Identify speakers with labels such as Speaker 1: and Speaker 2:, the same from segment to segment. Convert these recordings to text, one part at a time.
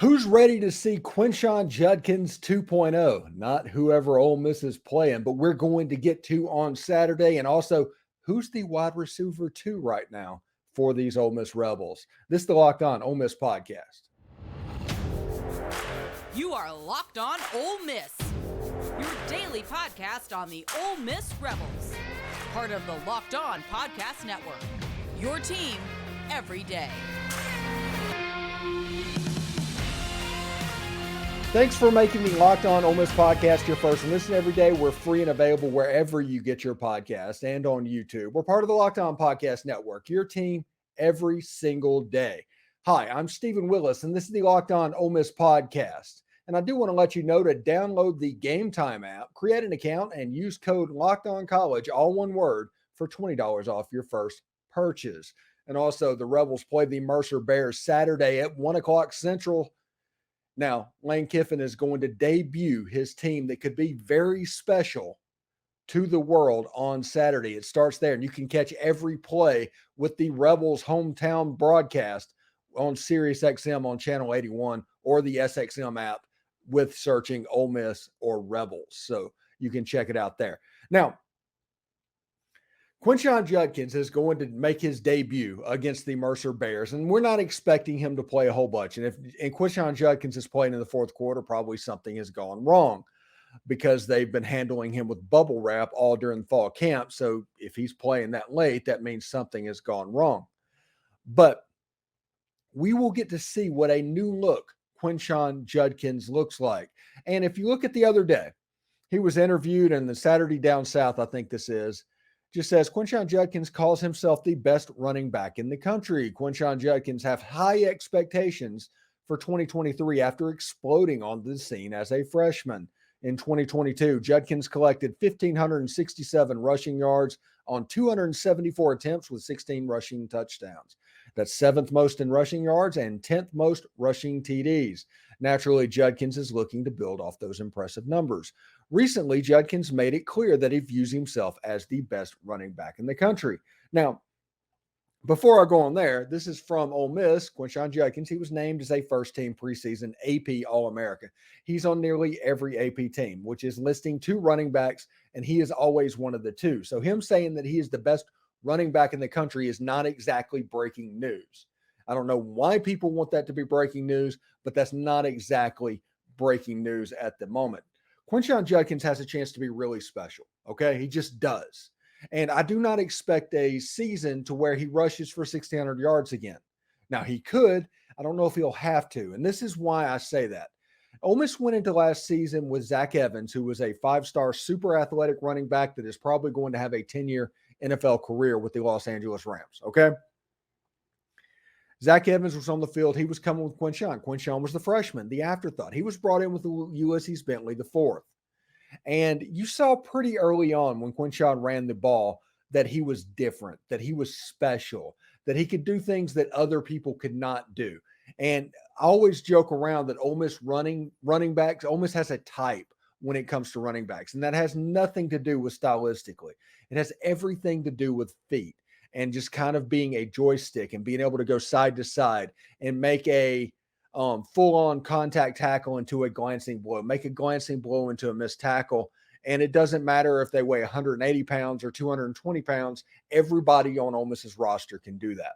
Speaker 1: Who's ready to see Quinshon Judkins 2.0? Not whoever Ole Miss is playing, but we're going to get to on Saturday. And also, who's the wide receiver 2 right now for these Ole Miss Rebels? This is the Locked On Ole Miss podcast.
Speaker 2: You are Locked On Ole Miss, your daily podcast on the Ole Miss Rebels. Part of the Locked On Podcast Network, your team every day.
Speaker 1: Thanks for making the Locked On Ole Miss podcast your first listen every day. We're free and available wherever you get your podcast and on YouTube. We're part of the Locked On Podcast Network, your team every single day. Hi, I'm Stephen Willis, and this is the Locked On Ole Miss podcast. And I do want to let you know to download the Game Time app, create an account, and use code LOCKEDONCollege, all one word, for $20 off your first purchase. And also, the Rebels play the Mercer Bears Saturday at 1 o'clock Central. Now, Lane Kiffin is going to debut his team that could be very special to the world on Saturday. It starts there, and you can catch every play with the Rebels hometown broadcast on SiriusXM on Channel 81 or the SXM app with searching Ole Miss or Rebels. So you can check it out there. Now, Quinshon Judkins is going to make his debut against the Mercer Bears, and we're not expecting him to play a whole bunch. And if Quinshon Judkins is playing in the fourth quarter, probably something has gone wrong because they've been handling him with bubble wrap all during the fall camp. So if he's playing that late, that means something has gone wrong. But we will get to see what a new look Quinshon Judkins looks like. And if you look at the other day, he was interviewed in the Saturday Down South, I think this is, just says Quinshon Judkins calls himself the best running back in the country. Quinshon Judkins have high expectations for 2023 after exploding on the scene as a freshman. In 2022, Judkins collected 1,567 rushing yards on 274 attempts with 16 rushing touchdowns. That's 7th most in rushing yards and 10th most rushing TDs. Naturally, Judkins is looking to build off those impressive numbers. Recently, Judkins made it clear that he views himself as the best running back in the country. Now, before I go on there, this is from Ole Miss, Quinshon Judkins. He was named as a first-team preseason AP All-America. He's on nearly every AP team, which is listing 2 running backs, and he is always one of the 2. So him saying that he is the best running back in the country is not exactly breaking news. I don't know why people want that to be breaking news, but that's not exactly breaking news at the moment. Quinshon Judkins has a chance to be really special, okay? He just does. And I do not expect a season to where he rushes for 1,600 yards again. Now, he could. I don't know if he'll have to. And this is why I say that. Ole Miss went into last season with Zach Evans, who was a 5-star super athletic running back that is probably going to have a 10-year NFL career with the Los Angeles Rams, okay? Zach Evans was on the field. He was coming with Quinshon. Quinshon was the freshman, the afterthought. He was brought in with the USC's Bentley, the 4th. And you saw pretty early on when Quinshon ran the ball that he was different, that he was special, that he could do things that other people could not do. And I always joke around that Ole Miss running backs, Ole Miss has a type when it comes to running backs. And that has nothing to do with stylistically. It has everything to do with feet and just kind of being a joystick and being able to go side to side and make a full-on contact tackle into a glancing blow, make a glancing blow into a missed tackle. And it doesn't matter if they weigh 180 pounds or 220 pounds. Everybody on Ole Miss's roster can do that.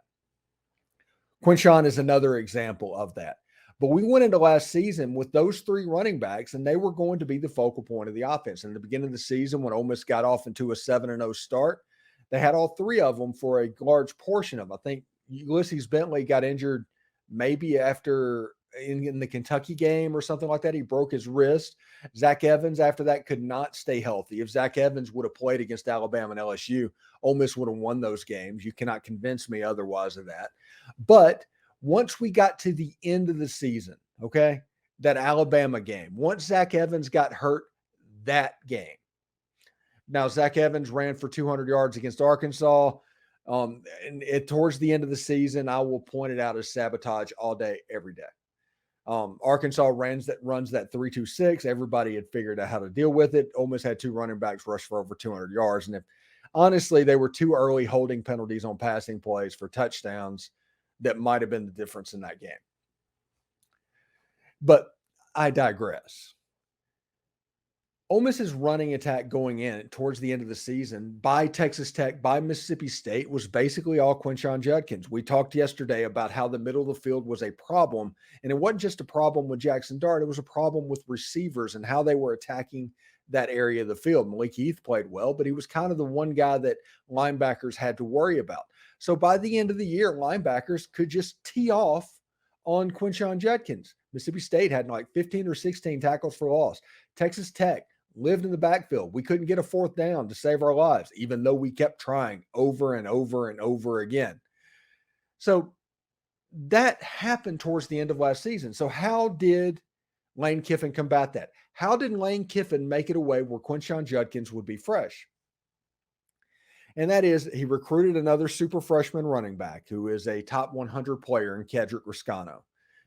Speaker 1: Quinshon is another example of that. But we went into last season with those 3 running backs, and they were going to be the focal point of the offense. In the beginning of the season, when Ole Miss got off into a 7-0 start, they had all 3 of them for a large portion of them. I think Ulysses Bentley got injured maybe after in the Kentucky game or something like that. He broke his wrist. Zach Evans, after that, could not stay healthy. If Zach Evans would have played against Alabama and LSU, Ole Miss would have won those games. You cannot convince me otherwise of that. But once we got to the end of the season, okay, that Alabama game, once Zach Evans got hurt that game. Now, Zach Evans ran for 200 yards against Arkansas. Towards the end of the season, I will point it out as sabotage all day, every day. Arkansas runs that 3-2-6. Everybody had figured out how to deal with it. Ole Miss had 2 running backs rush for over 200 yards. And if honestly, they were 2 early holding penalties on passing plays for touchdowns that might have been the difference in that game. But I digress. Ole Miss's running attack going in towards the end of the season by Texas Tech, by Mississippi State, was basically all Quinshon Judkins. We talked yesterday about how the middle of the field was a problem, and it wasn't just a problem with Jackson Dart. It was a problem with receivers and how they were attacking that area of the field. Malik Heath played well, but he was kind of the one guy that linebackers had to worry about. So by the end of the year, linebackers could just tee off on Quinshon Judkins. Mississippi State had like 15 or 16 tackles for loss. Texas Tech lived in the backfield. We couldn't get a fourth down to save our lives, even though we kept trying over and over and over again. So that happened towards the end of last season. So how did Lane Kiffin combat that? How did Lane Kiffin make it a way where Quinshon Judkins would be fresh? And that is, he recruited another super freshman running back who is a top 100 player in Kedrick Riscano,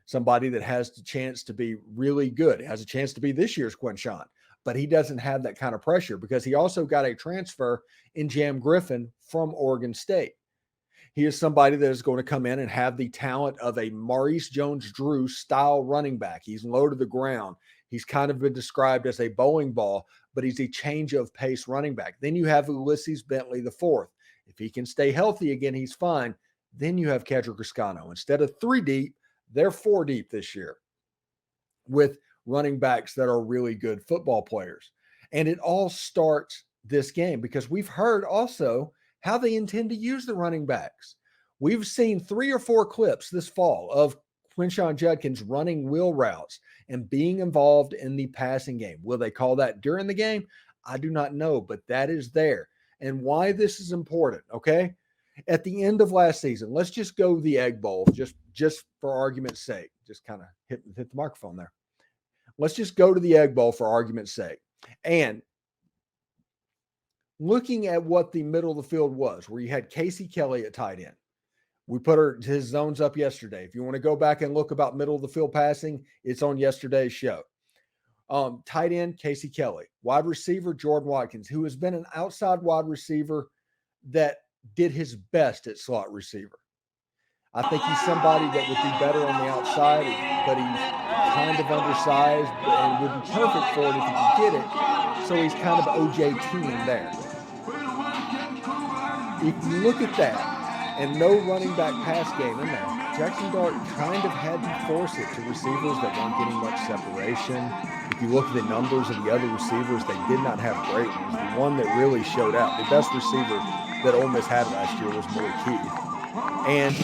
Speaker 1: somebody that has the chance to be really good. It has a chance to be this year's Quinshon, but he doesn't have that kind of pressure because he also got a transfer in Jam Griffin from Oregon State. He is somebody that is going to come in and have the talent of a Maurice Jones-Drew style running back. He's low to the ground. He's kind of been described as a bowling ball, but he's a change of pace running back. Then you have Ulysses Bentley IV. If he can stay healthy again, he's fine. Then you have Kedrick Riscano. Instead of 3 deep, they're 4 deep this year with running backs that are really good football players. And it all starts this game because we've heard also how they intend to use the running backs. We've seen 3 or 4 clips this fall of Quinshon Judkins running wheel routes and being involved in the passing game. Will they call that during the game? I do not know, but that is there. And why this is important, okay? At the end of last season, let's just go the Egg Bowl, just for argument's sake. Just kind of hit the microphone there. Let's just go to the Egg Bowl for argument's sake. And looking at what the middle of the field was, where you had Casey Kelly at tight end. We put his zones up yesterday. If you want to go back and look about middle of the field passing, it's on yesterday's show. Tight end, Casey Kelly. Wide receiver, Jordan Watkins, who has been an outside wide receiver that did his best at slot receiver. I think he's somebody that would be better on the outside, but he's kind of undersized and would be perfect for it if he could get it. So he's kind of OJ team there. If you look at that, and no running back pass game in there, Jackson Dart kind of had to force it to receivers that weren't getting much separation. If you look at the numbers of the other receivers, they did not have great ones. The one that really showed out, the best receiver that Ole Miss had last year was Malik Heath. And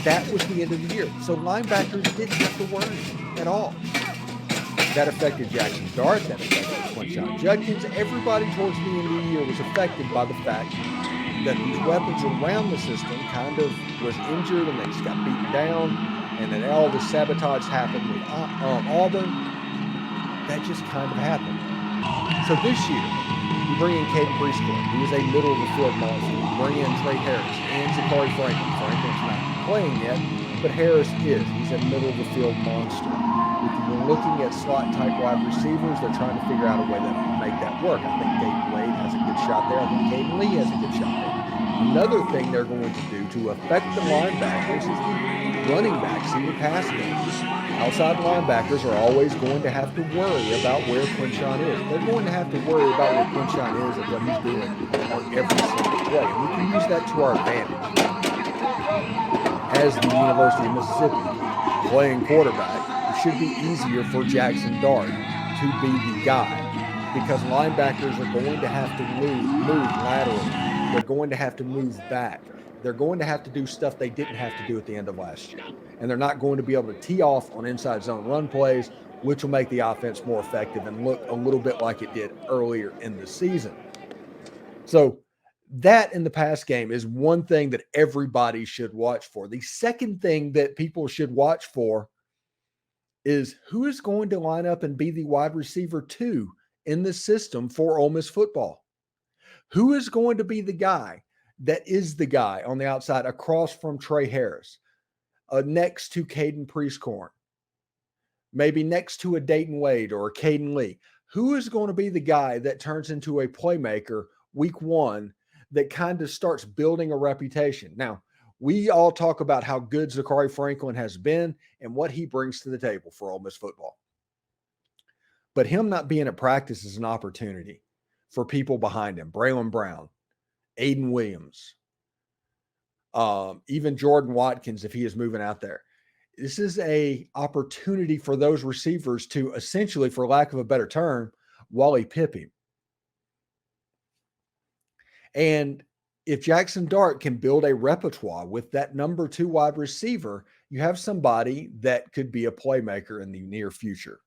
Speaker 1: that was the end of the year. So linebackers didn't have to worry at all. That affected Jackson Dart. That affected Quinshon Judkins. Everybody towards the end of the year was affected by the fact that these weapons around the system kind of was injured and they just got beaten down, and then all the sabotage happened with Auburn. That just kind of happened. So this year, you bring in Ayden Williams, who is a middle of the field monster. You bring in Trey Harris and Zakhari Franklin. Franklin's not playing yet, but Harris is. He's a middle of the field monster. If you're looking at slot type wide receivers, they're trying to figure out a way to make that work. I think Dayton Wade has a good shot there. I think Caden Lee has a good shot there. Another thing they're going to do to affect the linebackers is the running backs in the pass game. Outside linebackers are always going to have to worry about where Quinshon is. They're going to have to worry about where Quinshon is and what he's doing on every single play. And we can use that to our advantage. As the University of Mississippi playing quarterback, it should be easier for Jackson Dart to be the guy because linebackers are going to have to move laterally. They're going to have to move back. They're going to have to do stuff they didn't have to do at the end of last year. And they're not going to be able to tee off on inside zone run plays, which will make the offense more effective and look a little bit like it did earlier in the season. So that in the pass game is one thing that everybody should watch for. The second thing that people should watch for is who is going to line up and be the wide receiver 2 in the system for Ole Miss football. Who is going to be the guy that is the guy on the outside across from Trey Harris, next to Caden Prieskorn, maybe next to a Dayton Wade or a Caden Lee? Who is going to be the guy that turns into a playmaker week 1 that kind of starts building a reputation? Now, we all talk about how good Zakhari Franklin has been and what he brings to the table for Ole Miss football. But him not being at practice is an opportunity for people behind him. Bralon Brown, Ayden Williams, even Jordan Watkins, if he is moving out there. This is a opportunity for those receivers to essentially, for lack of a better term, Wally Pip him. And if Jackson Dart can build a repertoire with that number 2 wide receiver, you have somebody that could be a playmaker in the near future.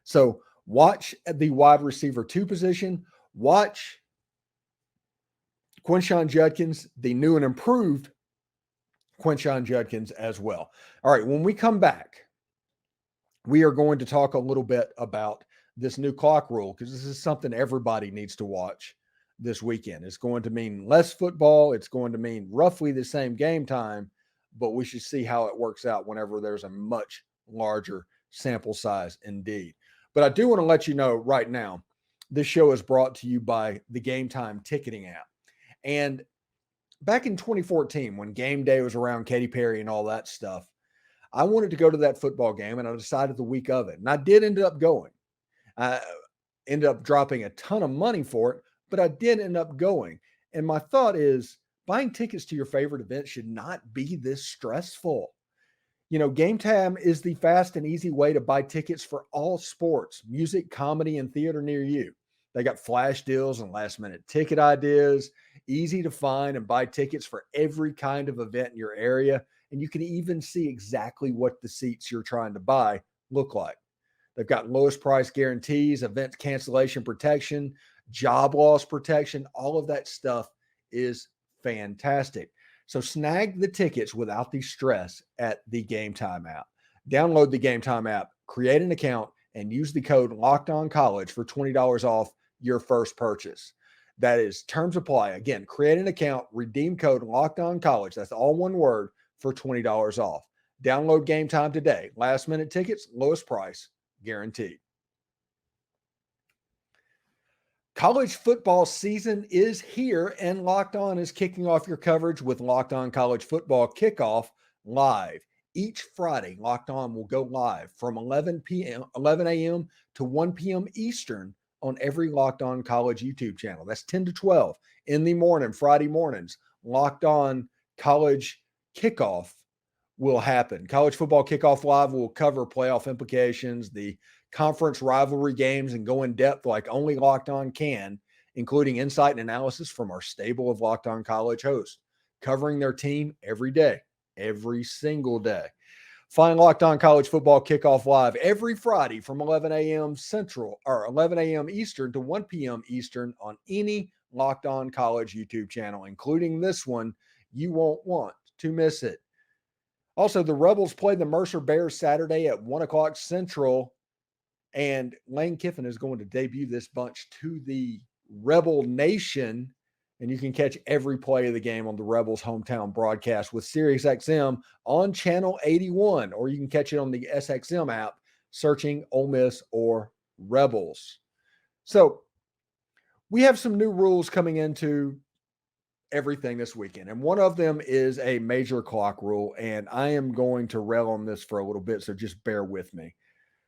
Speaker 1: So watch the wide receiver 2 position. Watch Quinshon Judkins, the new and improved Quinshon Judkins as well. All right, when we come back, we are going to talk a little bit about this new clock rule, because this is something everybody needs to watch this weekend. It's going to mean less football. It's going to mean roughly the same game time, but we should see how it works out whenever there's a much larger sample size indeed. But I do want to let you know right now, this show is brought to you by the Game Time ticketing app. And back in 2014, when game day was around, Katy Perry and all that stuff, I wanted to go to that football game, and I decided the week of it. And I did end up going. I ended up dropping a ton of money for it, but I did end up going. And my thought is, buying tickets to your favorite event should not be this stressful. You know, Game Time is the fast and easy way to buy tickets for all sports, music, comedy, and theater near you. They got flash deals and last minute ticket ideas, easy to find and buy tickets for every kind of event in your area. And you can even see exactly what the seats you're trying to buy look like. They've got lowest price guarantees, event cancellation protection, job loss protection. All of that stuff is fantastic. So snag the tickets without the stress at the Game Time app. Download the Game Time app, create an account, and use the code LOCKEDONCollege for $20 off your first purchase. That is terms apply. Again, create an account, redeem code LOCKEDONCollege. That's all one word for $20 off. Download Game Time today. Last minute tickets, lowest price, guaranteed. College football season is here, and Locked On is kicking off your coverage with Locked On College Football Kickoff live. Each Friday, Locked On will go live from 11 a.m. to 1 p.m. Eastern on every Locked On College YouTube channel. That's 10 to 12 in the morning, Friday mornings. Locked On College Kickoff will happen. College Football Kickoff Live will cover playoff implications, the conference rivalry games, and go in depth like only Locked On can, including insight and analysis from our stable of Locked On College hosts, covering their team every day, every single day. Find Locked On College Football Kickoff Live every Friday from 11 a.m. Central or 11 a.m. Eastern to 1 p.m. Eastern on any Locked On College YouTube channel, including this one. You won't want to miss it. Also, the Rebels play the Mercer Bears Saturday at 1 o'clock Central, and Lane Kiffin is going to debut this bunch to the Rebel Nation, and you can catch every play of the game on the Rebels hometown broadcast with SiriusXM on channel 81, or you can catch it on the SXM app searching Ole Miss or Rebels. So we have some new rules coming into everything this weekend, and one of them is a major clock rule, and I am going to rail on this for a little bit, so just bear with me.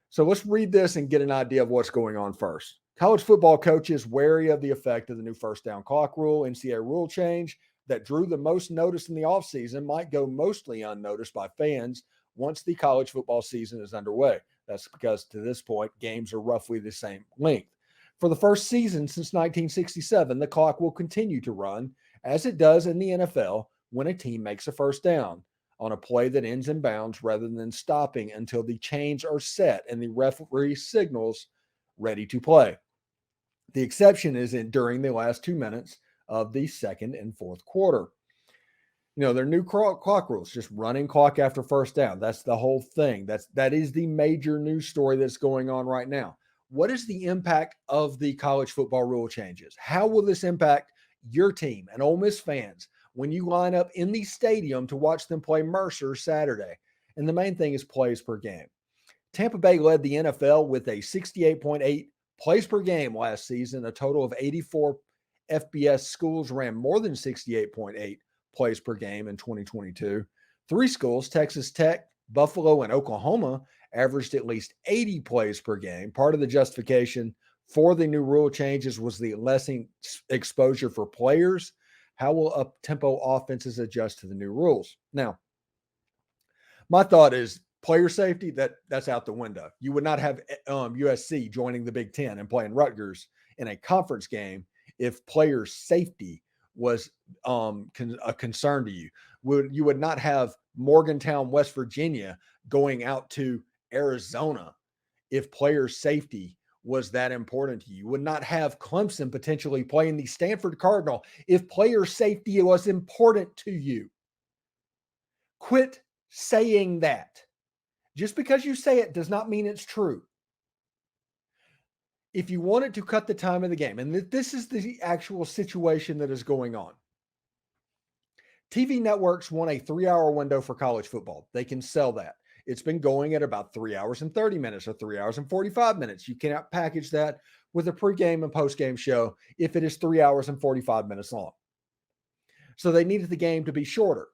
Speaker 1: So let's read this and get an idea of what's going on first. College football coaches wary of the effect of the new first down clock rule, NCAA rule change that drew the most notice in the offseason might go mostly unnoticed by fans once the college football season is underway. That's because to this point, games are roughly the same length. For the first season since 1967, the clock will continue to run as it does in the NFL when a team makes a first down on a play that ends in bounds rather than stopping until the chains are set and the referee signals ready to play. The exception is during the last 2 minutes of the second and fourth quarter. You know, their new clock rules, just running clock after first down. That's the whole thing. That is the major news story that's going on right now. What is the impact of the college football rule changes? How will this impact your team and Ole Miss fans when you line up in the stadium to watch them play Mercer Saturday? And the main thing is plays per game. Tampa Bay led the NFL with a 68.8 plays per game last season. A total of 84 FBS schools ran more than 68.8 plays per game in 2022. 3 schools, Texas Tech, Buffalo, and Oklahoma, averaged at least 80 plays per game. Part of the justification for the new rule changes was the lessening exposure for players. How will up-tempo offenses adjust to the new rules? Now, my thought is player safety, that's out the window. You would not have USC joining the Big Ten and playing Rutgers in a conference game if player safety was a concern to you. You would not have Morgantown, West Virginia going out to Arizona if player safety was that important to you. You would not have Clemson potentially playing the Stanford Cardinal if player safety was important to you. Quit saying that. Just because you say it does not mean it's true. If you wanted to cut the time of the game, and this is the actual situation that is going on. TV networks want a 3-hour window for college football. They can sell that. It's been going at about 3 hours and 30 minutes or 3 hours and 45 minutes. You cannot package that with a pregame and postgame show if it is 3 hours and 45 minutes long. So they needed the game to be shorter.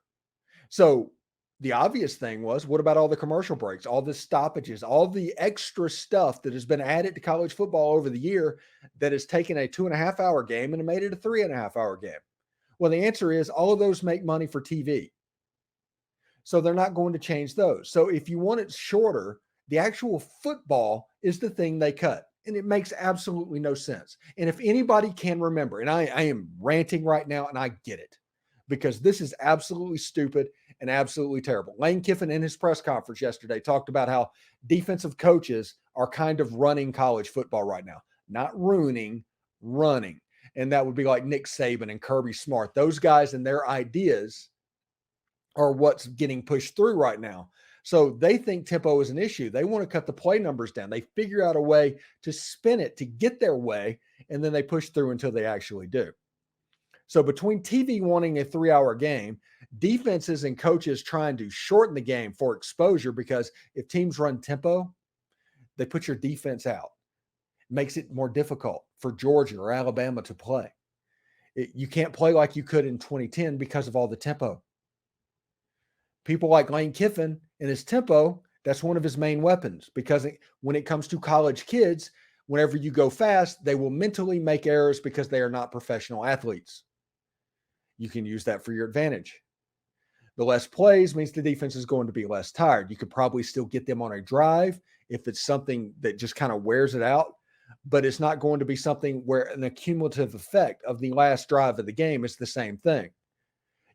Speaker 1: So the obvious thing was, what about all the commercial breaks, all the stoppages, all the extra stuff that has been added to college football over the year that has taken a 2.5-hour game and made it a 3.5-hour game? Well, the answer is all of those make money for TV. So they're not going to change those. So if you want it shorter, the actual football is the thing they cut. And it makes absolutely no sense. And if anybody can remember, and I am ranting right now, and I get it, because this is absolutely stupid and absolutely terrible. Lane Kiffin in his press conference yesterday talked about how defensive coaches are kind of running college football right now. Not ruining, running. And that would be like Nick Saban and Kirby Smart. Those guys and their ideas are what's getting pushed through right now. So they think tempo is an issue. They want to cut the play numbers down. They figure out a way to spin it to get their way, and then they push through until they actually do. So between TV wanting a 3-hour game, defenses and coaches trying to shorten the game for exposure, because if teams run tempo, they put your defense out. It makes it more difficult for Georgia or Alabama to play. You can't play like you could in 2010 because of all the tempo. People like Lane Kiffin and his tempo, that's one of his main weapons, because when it comes to college kids, whenever you go fast, they will mentally make errors because they are not professional athletes. You can use that for your advantage. The less plays means the defense is going to be less tired. You could probably still get them on a drive if it's something that just kind of wears it out, but it's not going to be something where an accumulative effect of the last drive of the game is the same thing.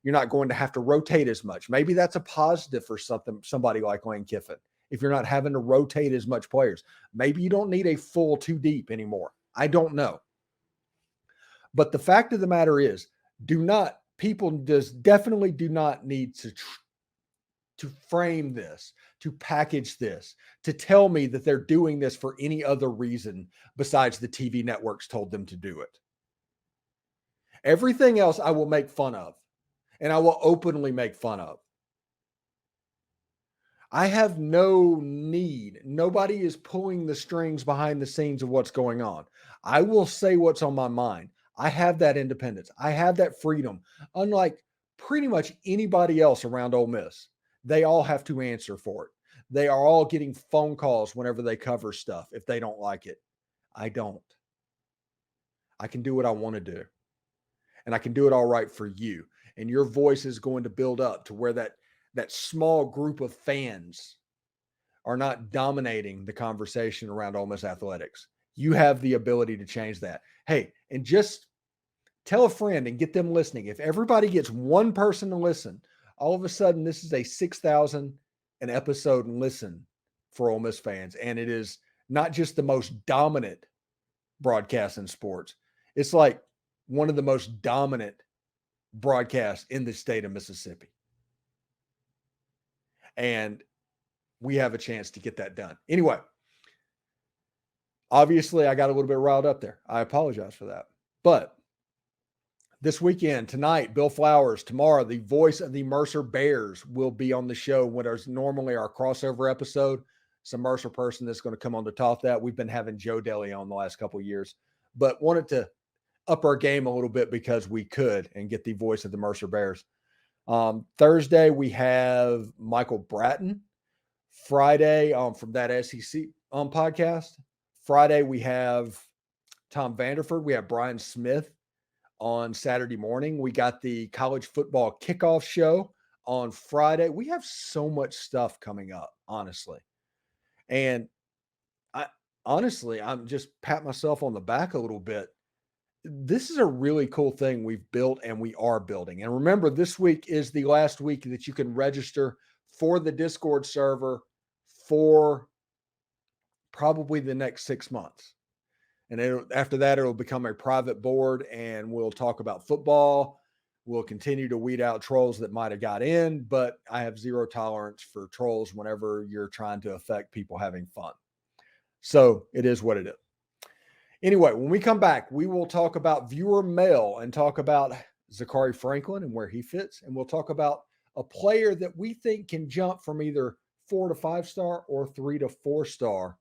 Speaker 1: You're not going to have to rotate as much. Maybe that's a positive for somebody like Lane Kiffin. If you're not having to rotate as much players, maybe you don't need a full 2 deep anymore. I don't know. But the fact of the matter is, people definitely do not need to frame this, to package this, to tell me that they're doing this for any other reason besides the TV networks told them to do it. Everything else I will make fun of, and I will openly make fun of. I have no need. Nobody is pulling the strings behind the scenes of what's going on. I will say what's on my mind. I have that independence. I have that freedom. Unlike pretty much anybody else around Ole Miss, they all have to answer for it. They are all getting phone calls whenever they cover stuff if they don't like it. I don't. I can do what I want to do. And I can do it all right for you. And your voice is going to build up to where that small group of fans are not dominating the conversation around Ole Miss athletics. You have the ability to change that. Hey, and just tell a friend and get them listening. If everybody gets one person to listen, all of a sudden this is a 6,000 an episode listen for Ole Miss fans. And it is not just the most dominant broadcast in sports. It's like one of the most dominant broadcasts in the state of Mississippi. And we have a chance to get that done. Anyway, obviously I got a little bit riled up there. I apologize for that. But this weekend, tonight, Bill Flowers, tomorrow, the voice of the Mercer Bears will be on the show when there's normally our crossover episode. It's a Mercer person that's going to come on to talk that. We've been having Joe Daly on the last couple of years, but wanted to up our game a little bit because we could and get the voice of the Mercer Bears. Thursday, we have Michael Bratton Friday, from that SEC podcast. Friday, we have Tom Vanderford. We have Brian Smith on Saturday morning. We got the college football kickoff show on Friday. We have so much stuff coming up, honestly. And I'm just pat myself on the back a little bit. This is a really cool thing we've built and we are building. And remember, this week is the last week that you can register for the Discord server for probably the next 6 months. And after that, it'll become a private board and we'll talk about football. We'll continue to weed out trolls that might have got in, but I have zero tolerance for trolls whenever you're trying to affect people having fun. So it is what it is. Anyway, when we come back, we will talk about viewer mail and talk about Zakhari Franklin and where he fits. And we'll talk about a player that we think can jump from either 4 to 5 star or 3 to 4 star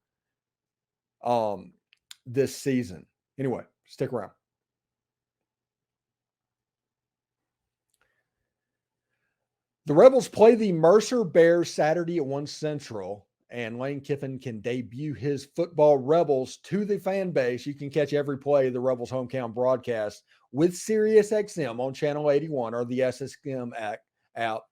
Speaker 1: this season. Anyway, stick around. The Rebels play the Mercer Bears Saturday at 1 Central, and Lane Kiffin can debut his football Rebels to the fan base. You can catch every play of the Rebels hometown broadcast with SiriusXM on Channel 81 or the SSM app.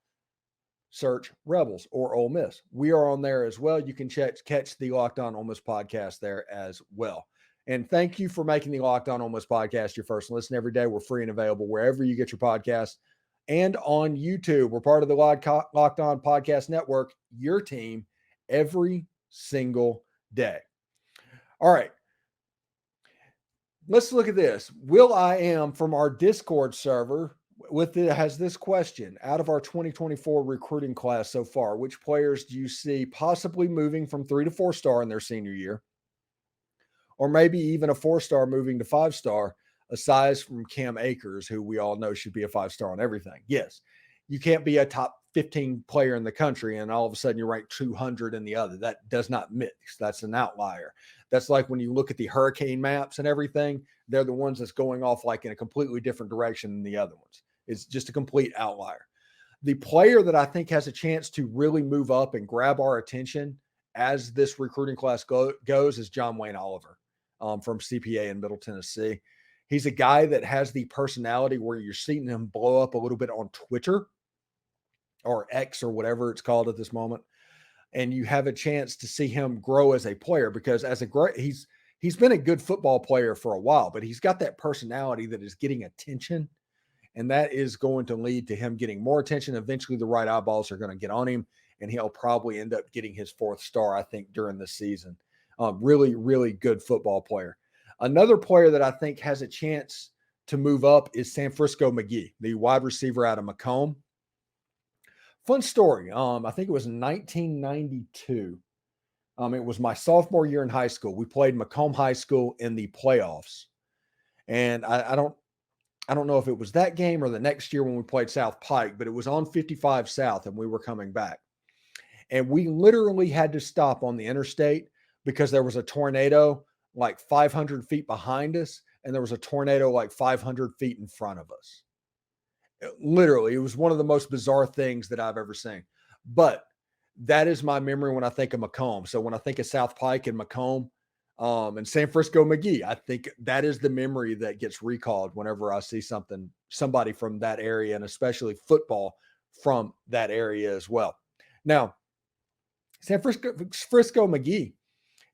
Speaker 1: Search Rebels or Ole Miss. We are on there as well. You can catch the Locked On Ole Miss podcast there as well. And thank you for making the Locked On Ole Miss podcast your first listen every day. We're free and available wherever you get your podcasts and on YouTube. We're part of the Locked On Podcast Network, your team every single day. All right. Let's look at this. Will I Am from our Discord server has this question: out of our 2024 recruiting class so far, which players do you see possibly moving from 3 to 4 star in their senior year? Or maybe even a 4-star moving to 5-star, aside from Cam Akers, who we all know should be a 5-star on everything. Yes, you can't be a top 15 player in the country and all of a sudden you're ranked 200 in the other. That does not mix. That's an outlier. That's like when you look at the hurricane maps and everything, they're the ones that's going off like in a completely different direction than the other ones. It's just a complete outlier. The player that I think has a chance to really move up and grab our attention as this recruiting class goes is John Wayne Oliver from CPA in Middle Tennessee. He's a guy that has the personality where you're seeing him blow up a little bit on Twitter or X or whatever it's called at this moment. And you have a chance to see him grow as a player because he's been a good football player for a while, but he's got that personality that is getting attention. And that is going to lead to him getting more attention. Eventually the right eyeballs are going to get on him and he'll probably end up getting his 4th star, I think, during this season. Really, really good football player. Another player that I think has a chance to move up is SanFrisco Magee, the wide receiver out of Macomb. Fun story. I think it was 1992. It was my sophomore year in high school. We played Macomb High School in the playoffs. And I don't know if it was that game or the next year when we played South Pike, but it was on 55 South and we were coming back. And we literally had to stop on the interstate because there was a tornado like 500 feet behind us, and there was a tornado like 500 feet in front of us. Literally, it was one of the most bizarre things that I've ever seen. But that is my memory when I think of Macomb. So when I think of South Pike and Macomb and SanFrisco Magee, I think that is the memory that gets recalled whenever I see somebody from that area, and especially football from that area as well. Now, SanFrisco Magee,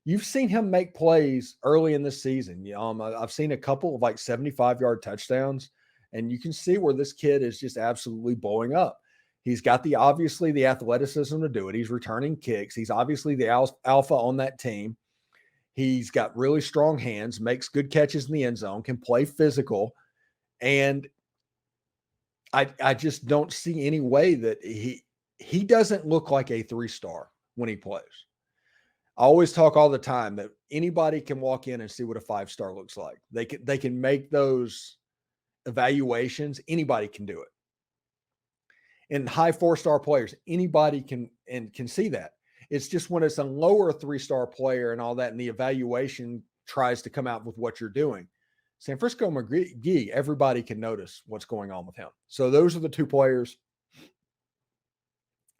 Speaker 1: you've seen him make plays early in this season. I've seen a couple of like 75-yard touchdowns, and you can see where this kid is just absolutely blowing up. He's got obviously the athleticism to do it. He's returning kicks. He's obviously the alpha on that team. He's got really strong hands, makes good catches in the end zone, can play physical. And I just don't see any way that he doesn't look like a 3-star when he plays. I always talk all the time that anybody can walk in and see what a 5-star looks like. They can make those evaluations. Anybody can do it. And high 4-star players, anybody can see that. It's just when it's a lower 3-star player and all that, and the evaluation tries to come out with what you're doing. SanFrisco Magee, everybody can notice what's going on with him. So those are the 2 players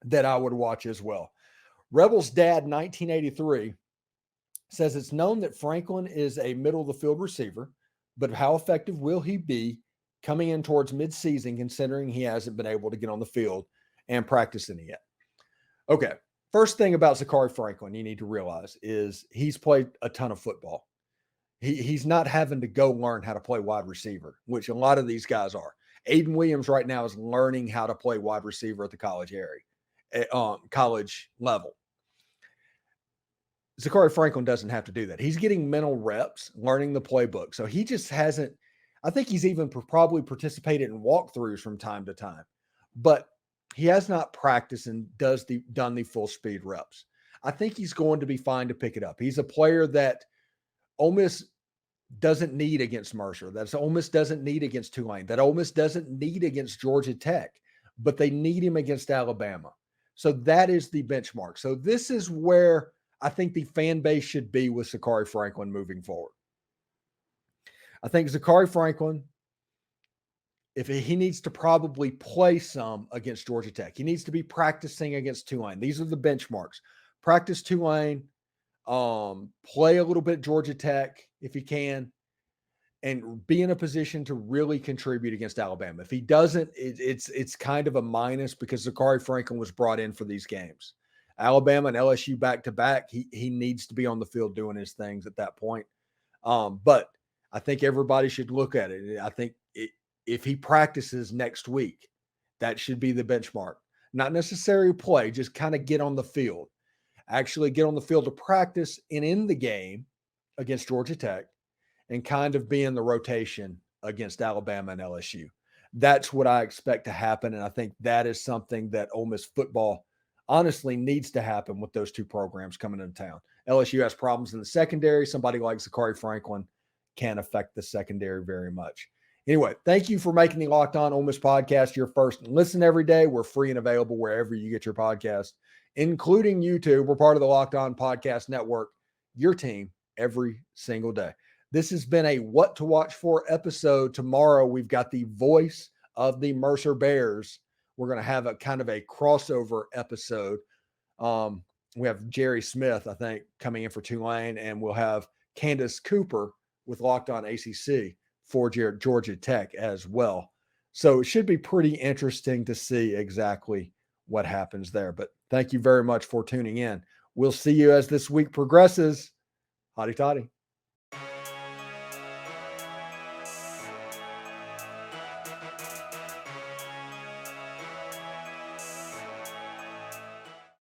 Speaker 1: that I would watch as well. Rebels dad, 1983, says it's known that Franklin is a middle of the field receiver, but how effective will he be coming in towards midseason, considering he hasn't been able to get on the field and practice any yet? Okay. First thing about Zakhari Franklin you need to realize is he's played a ton of football. He's not having to go learn how to play wide receiver, which a lot of these guys are. Ayden Williams right now is learning how to play wide receiver at the college college level. Zakhari Franklin doesn't have to do that. He's getting mental reps, learning the playbook. So he just hasn't, I think he's even probably participated in walkthroughs from time to time, but he has not practiced and done the full speed reps. I think he's going to be fine to pick it up. He's a player that Ole Miss doesn't need against Mercer. That's Ole Miss doesn't need against Tulane. That Ole Miss doesn't need against Georgia Tech, but they need him against Alabama. So that is the benchmark. So this is where I think the fan base should be with Zakhari Franklin moving forward. I think Zakhari Franklin, if he needs to probably play some against Georgia Tech, he needs to be practicing against Tulane. These are the benchmarks. Practice Tulane, play a little bit Georgia Tech if he can, and be in a position to really contribute against Alabama. If he doesn't, it's kind of a minus because Zakhari Franklin was brought in for these games. Alabama and LSU back to back. He needs to be on the field doing his things at that point. But I think everybody should look at it. I think if he practices next week, that should be the benchmark. Not necessarily play, just kind of get on the field. Actually get on the field to practice and in the game against Georgia Tech and kind of be in the rotation against Alabama and LSU. That's what I expect to happen. And I think that is something that Ole Miss football honestly needs to happen with those two programs coming into town. LSU has problems in the secondary. Somebody like Zakhari Franklin can affect the secondary very much. Anyway, thank you for making the Locked On Ole Miss podcast your first listen every day. We're free and available wherever you get your podcast, including YouTube. We're part of the Locked On Podcast Network, your team every single day. This has been a What to Watch For episode. Tomorrow, we've got the voice of the Mercer Bears. We're going to have a kind of a crossover episode. We have Jerry Smith, I think, coming in for Tulane, and we'll have Candace Cooper with Locked On ACC for Georgia Tech as well. So it should be pretty interesting to see exactly what happens there. But thank you very much for tuning in. We'll see you as this week progresses. Hotty toddy.